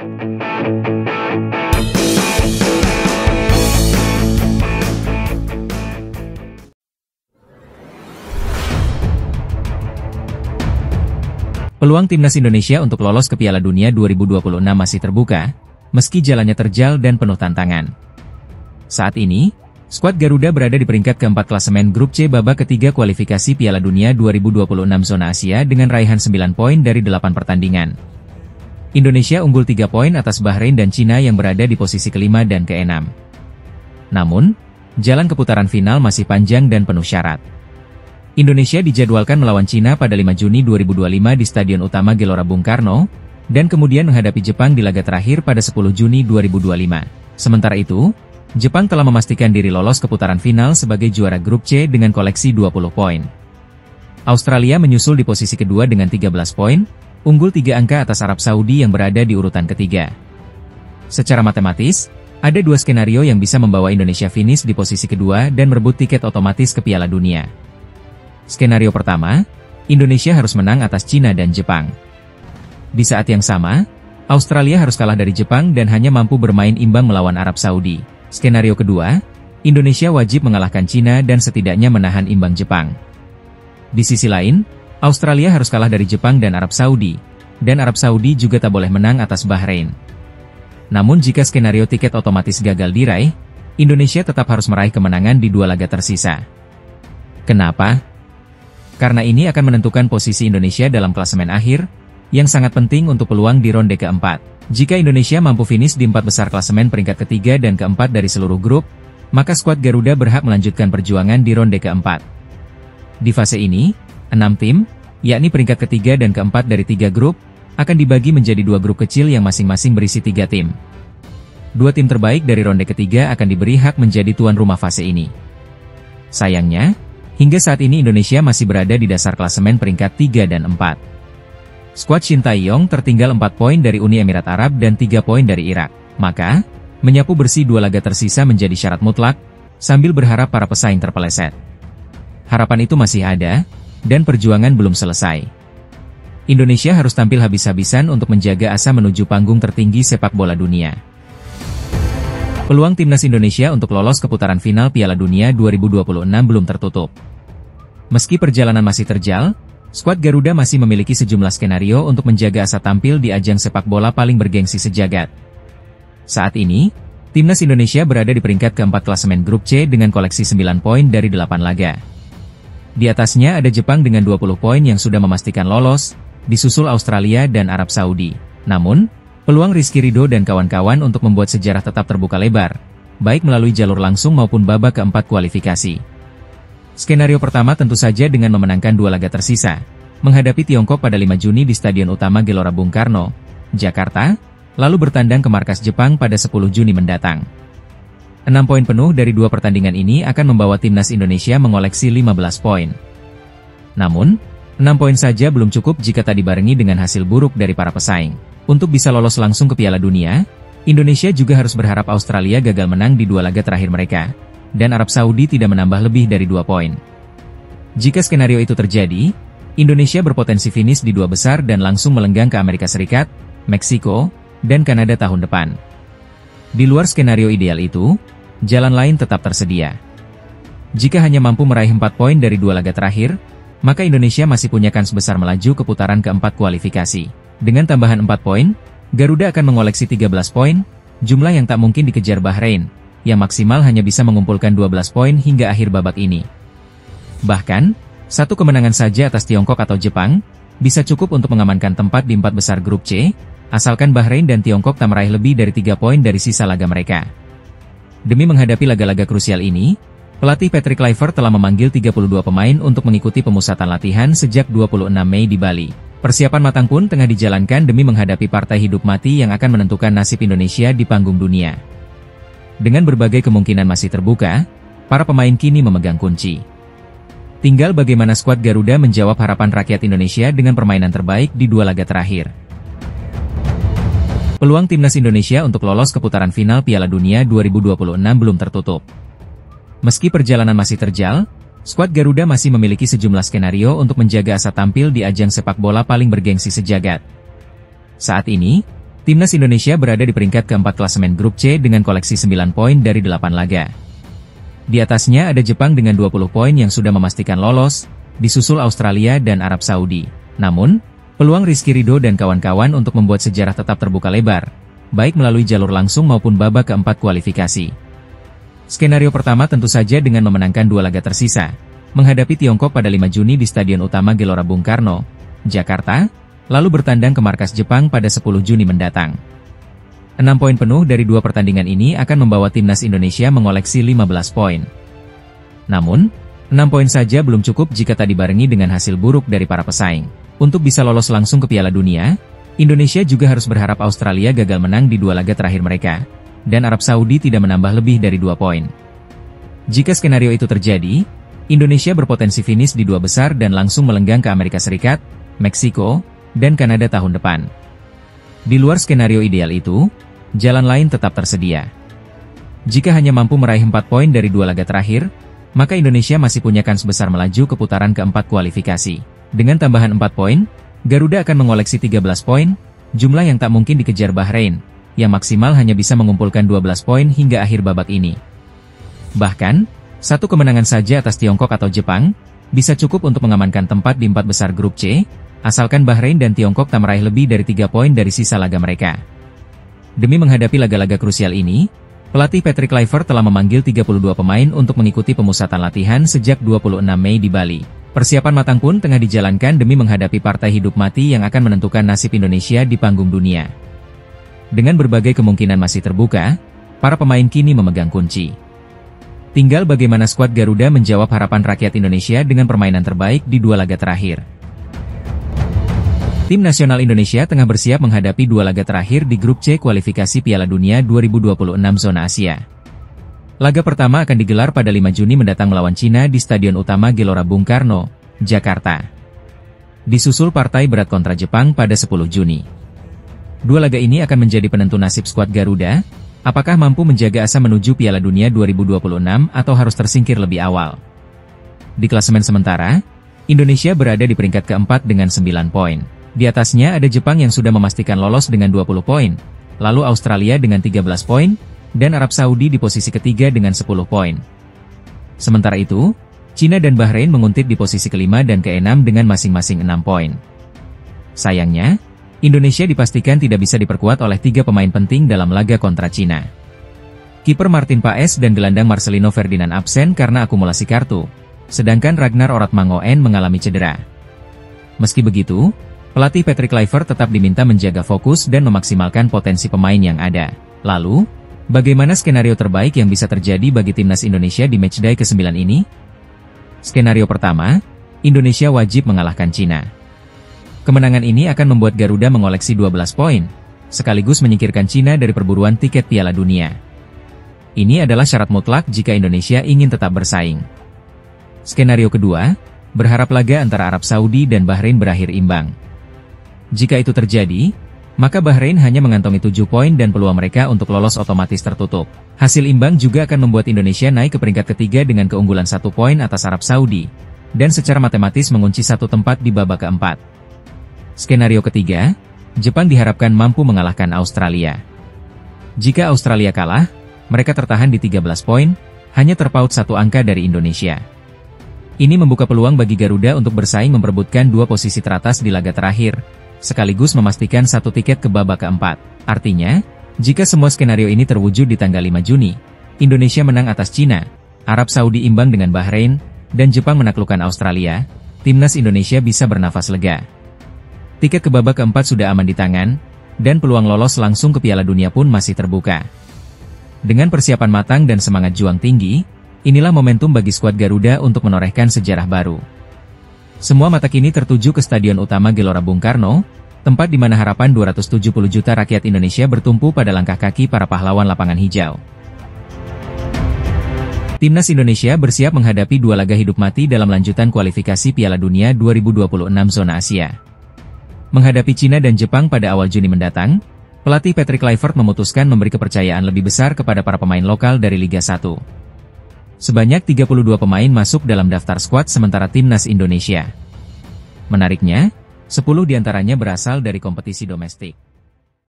Peluang timnas Indonesia untuk lolos ke Piala Dunia 2026 masih terbuka, meski jalannya terjal dan penuh tantangan. Saat ini, skuad Garuda berada di peringkat keempat klasemen Grup C babak ketiga kualifikasi Piala Dunia 2026 zona Asia dengan raihan 9 poin dari 8 pertandingan. Indonesia unggul 3 poin atas Bahrain dan Cina yang berada di posisi kelima dan keenam. Namun, jalan ke putaran final masih panjang dan penuh syarat. Indonesia dijadwalkan melawan Cina pada 5 Juni 2025 di Stadion Utama Gelora Bung Karno, dan kemudian menghadapi Jepang di laga terakhir pada 10 Juni 2025. Sementara itu, Jepang telah memastikan diri lolos ke putaran final sebagai juara Grup C dengan koleksi 20 poin. Australia menyusul di posisi kedua dengan 13 poin, unggul 3 angka atas Arab Saudi yang berada di urutan ketiga. Secara matematis, ada dua skenario yang bisa membawa Indonesia finish di posisi kedua dan merebut tiket otomatis ke Piala Dunia. Skenario pertama, Indonesia harus menang atas Cina dan Jepang. Di saat yang sama, Australia harus kalah dari Jepang dan hanya mampu bermain imbang melawan Arab Saudi. Skenario kedua, Indonesia wajib mengalahkan Cina dan setidaknya menahan imbang Jepang. Di sisi lain, Australia harus kalah dari Jepang dan Arab Saudi, dan Arab Saudi juga tak boleh menang atas Bahrain. Namun jika skenario tiket otomatis gagal diraih, Indonesia tetap harus meraih kemenangan di dua laga tersisa. Kenapa? Karena ini akan menentukan posisi Indonesia dalam klasemen akhir, yang sangat penting untuk peluang di ronde keempat. Jika Indonesia mampu finish di 4 besar klasemen peringkat ketiga dan keempat dari seluruh grup, maka skuad Garuda berhak melanjutkan perjuangan di ronde keempat. Di fase ini, 6 tim, yakni peringkat ketiga dan keempat dari 3 grup, akan dibagi menjadi 2 grup kecil yang masing-masing berisi 3 tim. 2 tim terbaik dari ronde ketiga akan diberi hak menjadi tuan rumah fase ini. Sayangnya, hingga saat ini Indonesia masih berada di dasar klasemen peringkat 3 dan 4. Skuad Shin Tae-yong tertinggal 4 poin dari Uni Emirat Arab dan 3 poin dari Irak. Maka, menyapu bersih 2 laga tersisa menjadi syarat mutlak, sambil berharap para pesaing terpeleset. Harapan itu masih ada, dan perjuangan belum selesai. Indonesia harus tampil habis-habisan untuk menjaga asa menuju panggung tertinggi sepak bola dunia. Peluang timnas Indonesia untuk lolos ke putaran final Piala Dunia 2026 belum tertutup. Meski perjalanan masih terjal, skuad Garuda masih memiliki sejumlah skenario untuk menjaga asa tampil di ajang sepak bola paling bergengsi sejagat. Saat ini, timnas Indonesia berada di peringkat keempat klasemen Grup C dengan koleksi 9 poin dari 8 laga. Di atasnya ada Jepang dengan 20 poin yang sudah memastikan lolos, disusul Australia dan Arab Saudi. Namun, peluang Rizky Ridho dan kawan-kawan untuk membuat sejarah tetap terbuka lebar, baik melalui jalur langsung maupun babak keempat kualifikasi. Skenario pertama tentu saja dengan memenangkan 2 laga tersisa, menghadapi Tiongkok pada 5 Juni di Stadion Utama Gelora Bung Karno, Jakarta, lalu bertandang ke markas Jepang pada 10 Juni mendatang. 6 poin penuh dari 2 pertandingan ini akan membawa timnas Indonesia mengoleksi 15 poin. Namun, 6 poin saja belum cukup jika tak dibarengi dengan hasil buruk dari para pesaing. Untuk bisa lolos langsung ke Piala Dunia, Indonesia juga harus berharap Australia gagal menang di 2 laga terakhir mereka, dan Arab Saudi tidak menambah lebih dari 2 poin. Jika skenario itu terjadi, Indonesia berpotensi finish di 2 besar dan langsung melenggang ke Amerika Serikat, Meksiko, dan Kanada tahun depan. Di luar skenario ideal itu, jalan lain tetap tersedia. Jika hanya mampu meraih 4 poin dari 2 laga terakhir, maka Indonesia masih punya kans besar melaju ke putaran keempat kualifikasi. Dengan tambahan 4 poin, Garuda akan mengoleksi 13 poin, jumlah yang tak mungkin dikejar Bahrain, yang maksimal hanya bisa mengumpulkan 12 poin hingga akhir babak ini. Bahkan, 1 kemenangan saja atas Tiongkok atau Jepang, bisa cukup untuk mengamankan tempat di 4 besar Grup C, asalkan Bahrain dan Tiongkok tak meraih lebih dari 3 poin dari sisa laga mereka. Demi menghadapi laga-laga krusial ini, pelatih Patrick Kluivert telah memanggil 32 pemain untuk mengikuti pemusatan latihan sejak 26 Mei di Bali. Persiapan matang pun tengah dijalankan demi menghadapi partai hidup mati yang akan menentukan nasib Indonesia di panggung dunia. Dengan berbagai kemungkinan masih terbuka, para pemain kini memegang kunci. Tinggal bagaimana skuad Garuda menjawab harapan rakyat Indonesia dengan permainan terbaik di 2 laga terakhir. Peluang timnas Indonesia untuk lolos ke putaran final Piala Dunia 2026 belum tertutup. Meski perjalanan masih terjal, skuad Garuda masih memiliki sejumlah skenario untuk menjaga asa tampil di ajang sepak bola paling bergengsi sejagat. Saat ini, Timnas Indonesia berada di peringkat keempat klasemen grup C dengan koleksi 9 poin dari 8 laga. Di atasnya ada Jepang dengan 20 poin yang sudah memastikan lolos, disusul Australia dan Arab Saudi. Namun, peluang Rizky Ridho dan kawan-kawan untuk membuat sejarah tetap terbuka lebar, baik melalui jalur langsung maupun babak keempat kualifikasi. Skenario pertama tentu saja dengan memenangkan 2 laga tersisa, menghadapi Tiongkok pada 5 Juni di Stadion Utama Gelora Bung Karno, Jakarta, lalu bertandang ke markas Jepang pada 10 Juni mendatang. 6 poin penuh dari 2 pertandingan ini akan membawa timnas Indonesia mengoleksi 15 poin. Namun, 6 poin saja belum cukup jika tak dibarengi dengan hasil buruk dari para pesaing. Untuk bisa lolos langsung ke Piala Dunia, Indonesia juga harus berharap Australia gagal menang di 2 laga terakhir mereka, dan Arab Saudi tidak menambah lebih dari 2 poin. Jika skenario itu terjadi, Indonesia berpotensi finish di 2 besar dan langsung melenggang ke Amerika Serikat, Meksiko, dan Kanada tahun depan. Di luar skenario ideal itu, jalan lain tetap tersedia. Jika hanya mampu meraih 4 poin dari 2 laga terakhir, maka Indonesia masih punya kans besar melaju ke putaran keempat kualifikasi. Dengan tambahan 4 poin, Garuda akan mengoleksi 13 poin, jumlah yang tak mungkin dikejar Bahrain, yang maksimal hanya bisa mengumpulkan 12 poin hingga akhir babak ini. Bahkan, 1 kemenangan saja atas Tiongkok atau Jepang, bisa cukup untuk mengamankan tempat di 4 besar grup C, asalkan Bahrain dan Tiongkok tak meraih lebih dari 3 poin dari sisa laga mereka. Demi menghadapi laga-laga krusial ini, pelatih Patrick Kluivert telah memanggil 32 pemain untuk mengikuti pemusatan latihan sejak 26 Mei di Bali. Persiapan matang pun tengah dijalankan demi menghadapi partai hidup mati yang akan menentukan nasib Indonesia di panggung dunia. Dengan berbagai kemungkinan masih terbuka, para pemain kini memegang kunci. Tinggal bagaimana skuad Garuda menjawab harapan rakyat Indonesia dengan permainan terbaik di 2 laga terakhir. Tim nasional Indonesia tengah bersiap menghadapi 2 laga terakhir di grup C kualifikasi Piala Dunia 2026 zona Asia. Laga pertama akan digelar pada 5 Juni mendatang melawan Cina di Stadion Utama Gelora Bung Karno, Jakarta. Disusul partai berat kontra Jepang pada 10 Juni. 2 laga ini akan menjadi penentu nasib skuad Garuda, apakah mampu menjaga asa menuju Piala Dunia 2026 atau harus tersingkir lebih awal. Di klasemen sementara, Indonesia berada di peringkat keempat dengan 9 poin. Di atasnya ada Jepang yang sudah memastikan lolos dengan 20 poin, lalu Australia dengan 13 poin, dan Arab Saudi di posisi ketiga dengan 10 poin. Sementara itu, Cina dan Bahrain menguntit di posisi kelima dan keenam dengan masing-masing 6 poin. Sayangnya, Indonesia dipastikan tidak bisa diperkuat oleh 3 pemain penting dalam laga kontra Cina. Kiper Martin Paes dan gelandang Marcelino Ferdinand absen karena akumulasi kartu, sedangkan Ragnar Oratmangoen mengalami cedera. Meski begitu, pelatih Patrick Kluivert tetap diminta menjaga fokus dan memaksimalkan potensi pemain yang ada. Lalu, bagaimana skenario terbaik yang bisa terjadi bagi timnas Indonesia di matchday ke-9 ini? Skenario pertama, Indonesia wajib mengalahkan Cina. Kemenangan ini akan membuat Garuda mengoleksi 12 poin, sekaligus menyingkirkan Cina dari perburuan tiket Piala Dunia. Ini adalah syarat mutlak jika Indonesia ingin tetap bersaing. Skenario kedua, berharap laga antara Arab Saudi dan Bahrain berakhir imbang. Jika itu terjadi, maka Bahrain hanya mengantongi 7 poin dan peluang mereka untuk lolos otomatis tertutup. Hasil imbang juga akan membuat Indonesia naik ke peringkat ketiga dengan keunggulan 1 poin atas Arab Saudi, dan secara matematis mengunci 1 tempat di babak keempat. Skenario ketiga, Jepang diharapkan mampu mengalahkan Australia. Jika Australia kalah, mereka tertahan di 13 poin, hanya terpaut 1 angka dari Indonesia. Ini membuka peluang bagi Garuda untuk bersaing memperebutkan 2 posisi teratas di laga terakhir, sekaligus memastikan 1 tiket ke babak keempat. Artinya, jika semua skenario ini terwujud di tanggal 5 Juni, Indonesia menang atas Cina, Arab Saudi imbang dengan Bahrain, dan Jepang menaklukkan Australia, timnas Indonesia bisa bernafas lega. Tiket ke babak keempat sudah aman di tangan, dan peluang lolos langsung ke Piala Dunia pun masih terbuka. Dengan persiapan matang dan semangat juang tinggi, inilah momentum bagi skuad Garuda untuk menorehkan sejarah baru. Semua mata kini tertuju ke Stadion Utama Gelora Bung Karno, tempat di mana harapan 270 juta rakyat Indonesia bertumpu pada langkah kaki para pahlawan lapangan hijau. Timnas Indonesia bersiap menghadapi 2 laga hidup mati dalam lanjutan kualifikasi Piala Dunia 2026 zona Asia. Menghadapi Cina dan Jepang pada awal Juni mendatang, pelatih Patrick Kluivert memutuskan memberi kepercayaan lebih besar kepada para pemain lokal dari Liga 1. Sebanyak 32 pemain masuk dalam daftar skuad sementara timnas Indonesia. Menariknya, 10 diantaranya berasal dari kompetisi domestik.